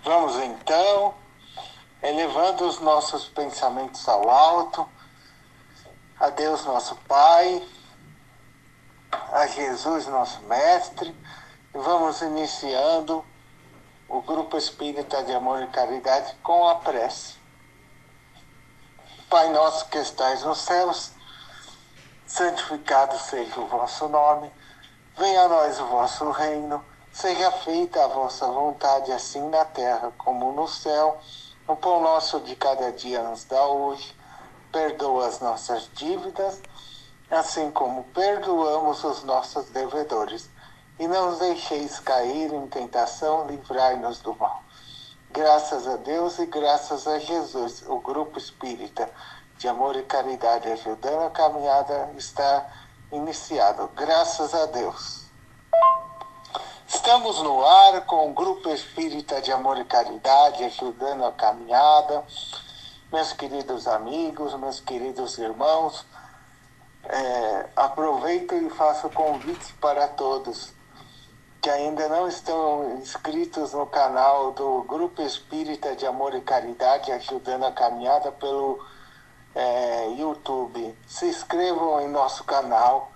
Vamos então, elevando os nossos pensamentos ao alto, a Deus nosso Pai, a Jesus nosso Mestre, e vamos iniciando o Grupo Espírita de Amor e Caridade com a prece. Pai nosso que estais nos céus, santificado seja o vosso nome, venha a nós o vosso reino, seja feita a vossa vontade, assim na terra como no céu. O pão nosso de cada dia nos dá hoje, perdoa as nossas dívidas, assim como perdoamos os nossos devedores. E não nos deixeis cair em tentação, livrai-nos do mal. Graças a Deus e graças a Jesus, o Grupo Espírita de Amor e Caridade ajudando a caminhada está iniciado. Graças a Deus. Estamos no ar com o Grupo Espírita de Amor e Caridade ajudando a caminhada. Meus queridos amigos, meus queridos irmãos, aproveito e faço convite para todos que ainda não estão inscritos no canal do Grupo Espírita de Amor e Caridade ajudando a caminhada pelo YouTube. Se inscrevam em nosso canal,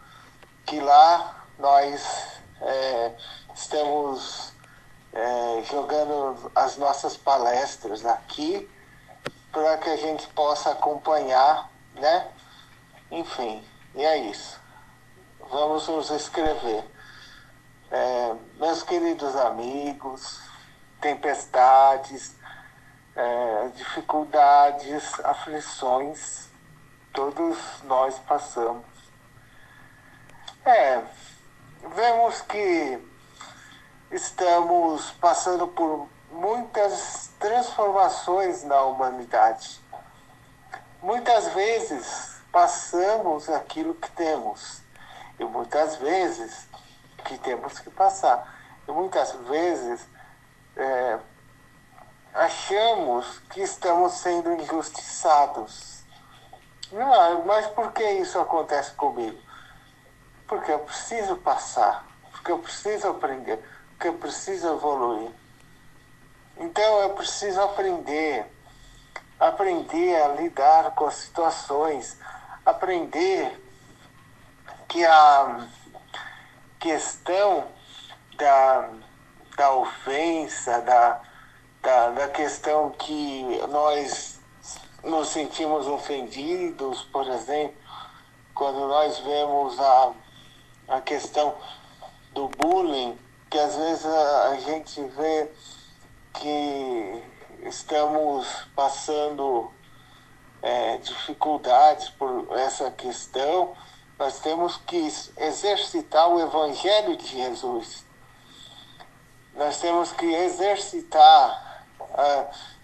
que lá nós estamos jogando as nossas palestras aqui para que a gente possa acompanhar, né? Enfim, e é isso. Vamos nos inscrever. Meus queridos amigos, tempestades, dificuldades, aflições, todos nós passamos. Vemos que estamos passando por muitas transformações na humanidade. Muitas vezes passamos aquilo que temos, e muitas vezes que temos que passar. E muitas vezes achamos que estamos sendo injustiçados. Mas por que isso acontece comigo? Porque eu preciso passar, porque eu preciso aprender, porque eu preciso evoluir. Então eu preciso aprender a lidar com as situações, aprender que a questão da ofensa, da questão que nós nos sentimos ofendidos, por exemplo, quando nós vemos a questão do bullying, que às vezes a gente vê que estamos passando dificuldades por essa questão, nós temos que exercitar o Evangelho de Jesus. Nós temos que exercitar,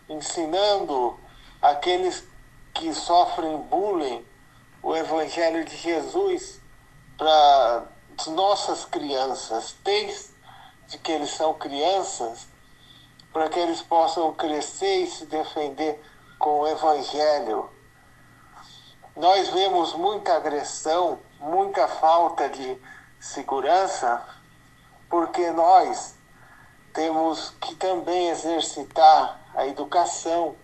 ensinando aqueles que sofrem bullying, o Evangelho de Jesus para as nossas crianças, desde que eles são crianças, para que eles possam crescer e se defender com o Evangelho. Nós vemos muita agressão, muita falta de segurança, porque nós temos que também exercitar a educação.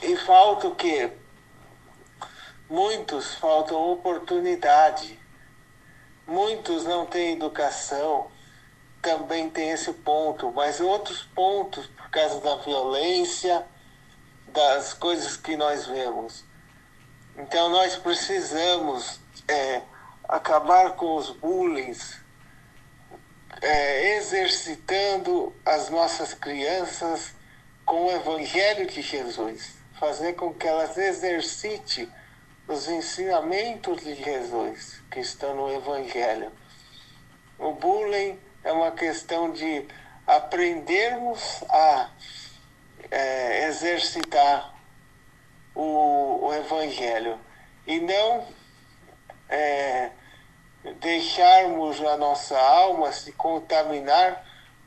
E falta o quê? Muitos faltam oportunidade. Muitos não têm educação. Também tem esse ponto. Mas outros pontos, por causa da violência, das coisas que nós vemos. Então nós precisamos acabar com os bullying, exercitando as nossas crianças com o Evangelho de Jesus. Fazer com que elas exercitem os ensinamentos de Jesus que estão no Evangelho. O bullying é uma questão de aprendermos a exercitar o Evangelho e não deixarmos a nossa alma se contaminar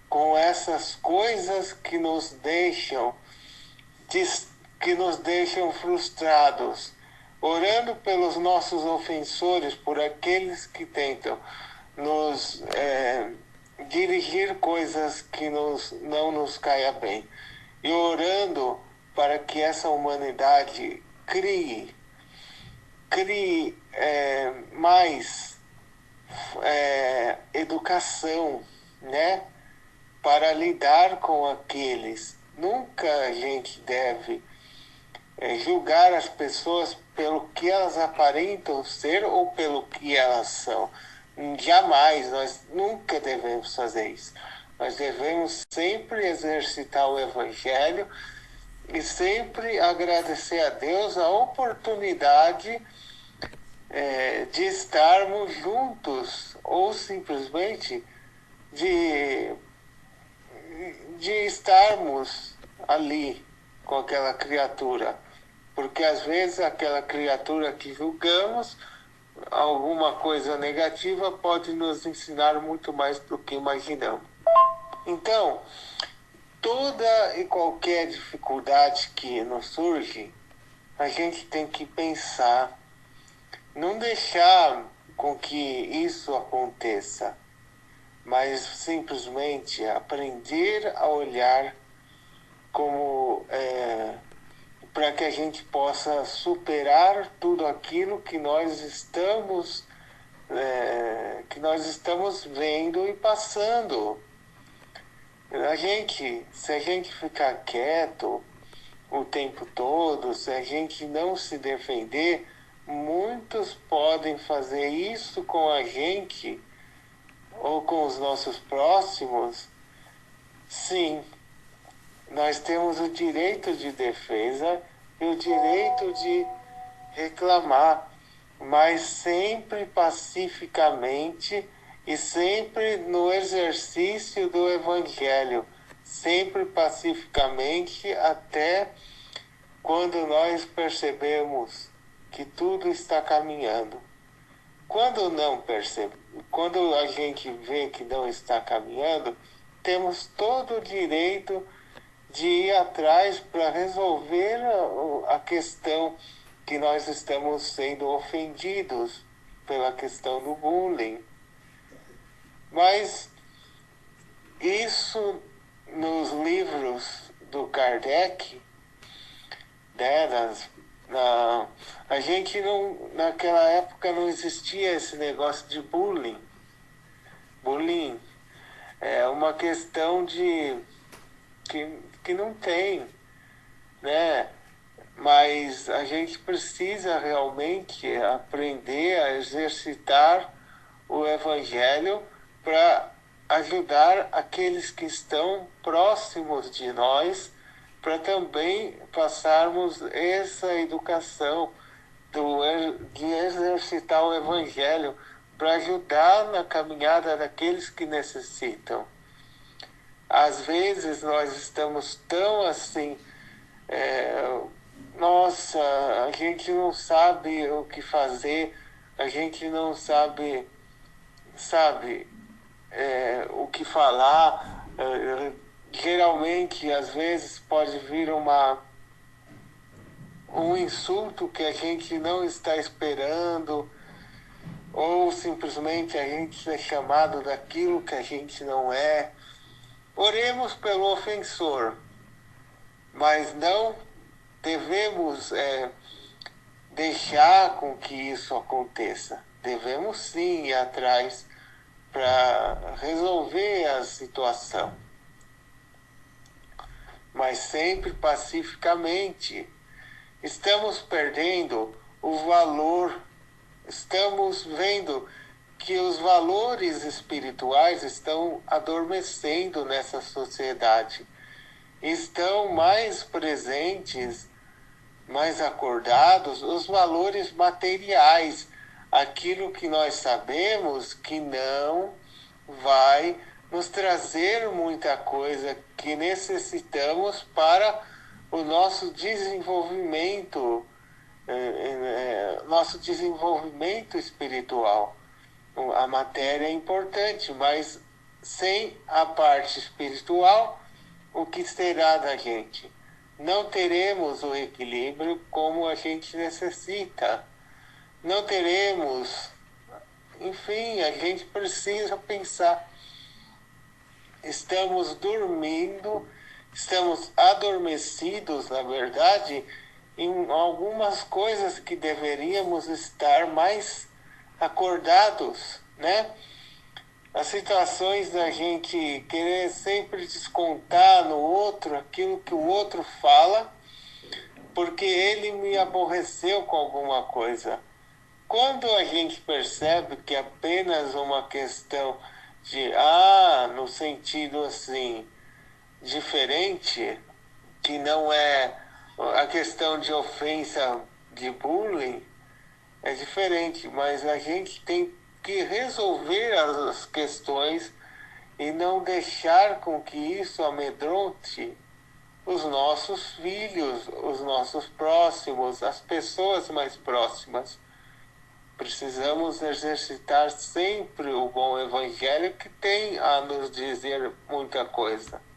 com essas coisas que nos deixam frustrados, orando pelos nossos ofensores, por aqueles que tentam nos dirigir coisas que não nos caia bem. E orando para que essa humanidade crie mais educação, né? Para lidar com aqueles. Nunca a gente deve julgar as pessoas pelo que elas aparentam ser ou pelo que elas são. Jamais, nós nunca devemos fazer isso. Nós devemos sempre exercitar o Evangelho e sempre agradecer a Deus a oportunidade de estarmos juntos ou simplesmente de, de estarmos ali com aquela criatura. Porque às vezes aquela criatura que julgamos, alguma coisa negativa, pode nos ensinar muito mais do que imaginamos. Então, toda e qualquer dificuldade que nos surge, a gente tem que pensar, não deixar com que isso aconteça, mas simplesmente aprender a olhar como para que a gente possa superar tudo aquilo que nós estamos vendo e passando. Se a gente ficar quieto o tempo todo, se a gente não se defender, muitos podem fazer isso com a gente ou com os nossos próximos. Sim, nós temos o direito de defesa e o direito de reclamar, mas sempre pacificamente e sempre no exercício do Evangelho, sempre pacificamente até quando nós percebemos que tudo está caminhando. Quando a gente vê que não está caminhando, temos todo o direito de ir atrás para resolver a questão que nós estamos sendo ofendidos pela questão do bullying. Mas isso nos livros do Kardec, né, a gente não, naquela época não existia esse negócio de bullying. Bullying é uma questão que não tem, né? Mas a gente precisa realmente aprender a exercitar o Evangelho para ajudar aqueles que estão próximos de nós, para também passarmos essa educação de exercitar o Evangelho para ajudar na caminhada daqueles que necessitam. Às vezes nós estamos tão assim, nossa, a gente não sabe o que fazer, a gente não sabe, o que falar. Geralmente, às vezes, pode vir um insulto que a gente não está esperando, ou simplesmente a gente é chamado daquilo que a gente não é. Oremos pelo ofensor, mas não devemos deixar com que isso aconteça. Devemos sim ir atrás para resolver a situação, mas sempre pacificamente. Estamos perdendo o valor, estamos vendo que os valores espirituais estão adormecendo nessa sociedade. Estão mais presentes, mais acordados os valores materiais, aquilo que nós sabemos que não vai nos trazer muita coisa que necessitamos para o nosso desenvolvimento, espiritual. A matéria é importante, mas sem a parte espiritual, o que será da gente? Não teremos o equilíbrio como a gente necessita. Não teremos. Enfim, a gente precisa pensar estamos dormindo, estamos adormecidos, na verdade, em algumas coisas que deveríamos estar mais acordados, né? As situações da gente querer sempre descontar no outro aquilo que o outro fala, porque ele me aborreceu com alguma coisa. Quando a gente percebe que é apenas uma questão de, no sentido assim, diferente, que não é a questão de ofensa de bullying, é diferente, mas a gente tem que resolver as questões e não deixar com que isso amedronte os nossos filhos, os nossos próximos, as pessoas mais próximas. Precisamos exercitar sempre o bom evangelho que tem a nos dizer muita coisa.